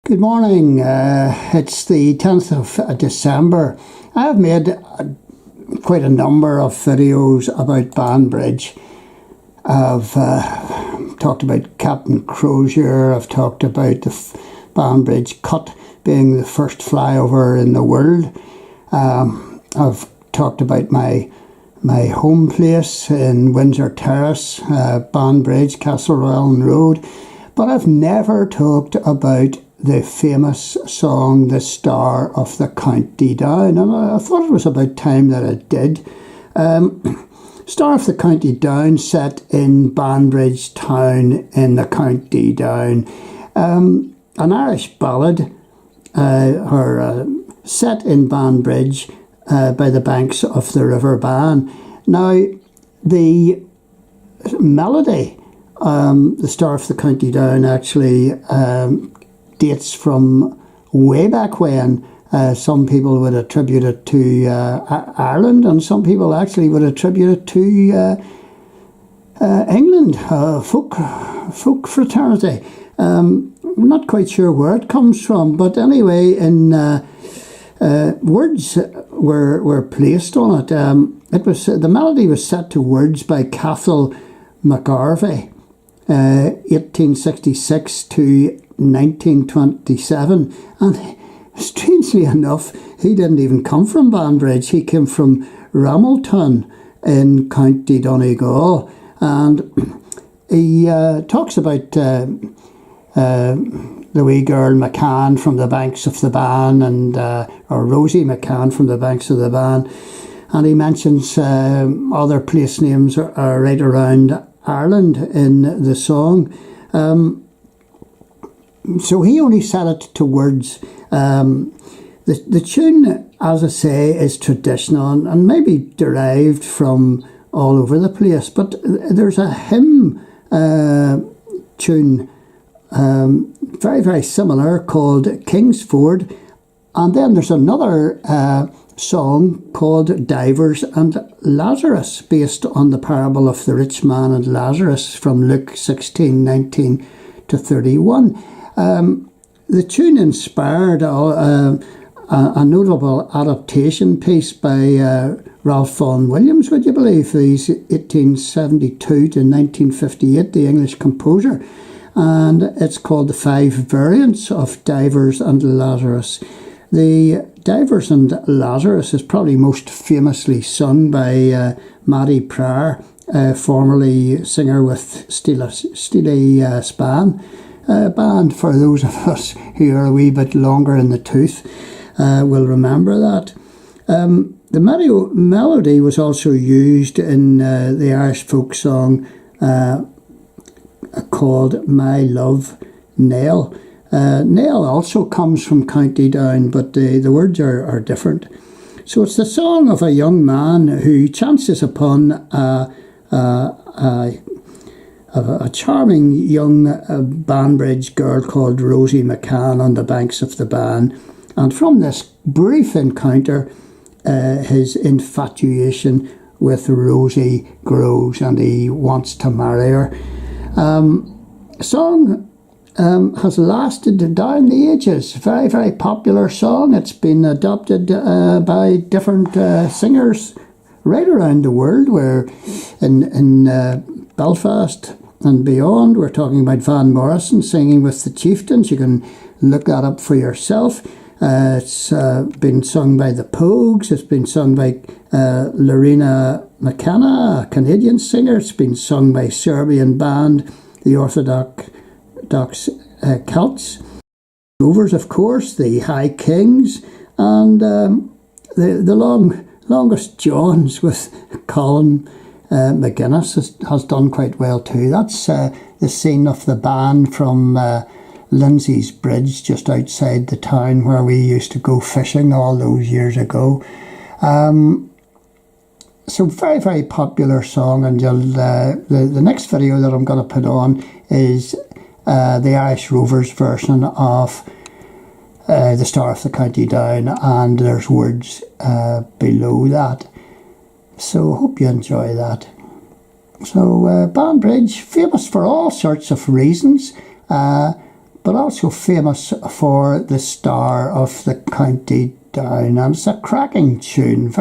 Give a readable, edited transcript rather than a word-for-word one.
Good morning. It's the 10th of December. I have made quite a number of videos about Banbridge. I've talked about Captain Crozier. I've talked about the Banbridge Cut being the first flyover in the world. I've talked about my home place in Windsor Terrace, Banbridge, Castle Royal Road. But I've never talked about the famous song, The Star of the County Down, and I thought it was about time that I did. Star of the County Down, set in Banbridge town in the County Down. An Irish ballad, set in Banbridge by the banks of the River Bann. Now, the melody, The Star of the County Down, actually dates from way back when. Some people would attribute it to Ireland, and some people actually would attribute it to England, folk fraternity. I'm not quite sure where it comes from, but anyway, words were placed on it. The melody was set to words by Cathal McGarvey, 1866 to 1927, and strangely enough, he didn't even come from Banbridge. He came from Ramelton in County Donegal, and he talks about the wee girl McCann from the banks of the Bann, and or Rosie McCann from the banks of the Bann, and he mentions other place names are right around Ireland in the song. So he only set it to words. The tune, as I say, is traditional and maybe derived from all over the place, but there's a hymn tune very, very similar called Kingsford, and then there's another song called Divers and Lazarus, based on the parable of the rich man and Lazarus from Luke 16:19 to 31. The tune inspired a notable adaptation piece by Ralph Vaughan Williams, would you believe? He's 1872 to 1958, the English composer, and it's called The Five Variants of Divers and Lazarus. The Divers and Lazarus is probably most famously sung by Maddie Pryor, formerly singer with Steely Span band. For those of us who are a wee bit longer in the tooth will remember that. The melody was also used in the Irish folk song called My Love Nell. Nell also comes from County Down, but the words are different. So it's the song of a young man who chances upon a charming young Banbridge girl called Rosie McCann on the banks of the Bann, and from this brief encounter his infatuation with Rosie grows and he wants to marry her. The song has lasted down the ages. Very, very popular song. It's been adopted by different singers right around the world. We're in Belfast and beyond. We're talking about Van Morrison singing with the Chieftains. You can look that up for yourself. It's been sung by the Pogues. It's been sung by Lorena McKenna, a Canadian singer. It's been sung by Serbian band, the Orthodox Celts. Rovers, of course, the High Kings, and the longest Johns with Colin McGuinness has done quite well too. That's the scene of the band from Lindsay's Bridge, just outside the town where we used to go fishing all those years ago. So very, very popular song, and the next video that I'm going to put on is the Irish Rovers version of The Star of the County Down, and there's words below that. So hope you enjoy that. So Banbridge, famous for all sorts of reasons. but also famous for the Star of the County Down, and it's a cracking tune.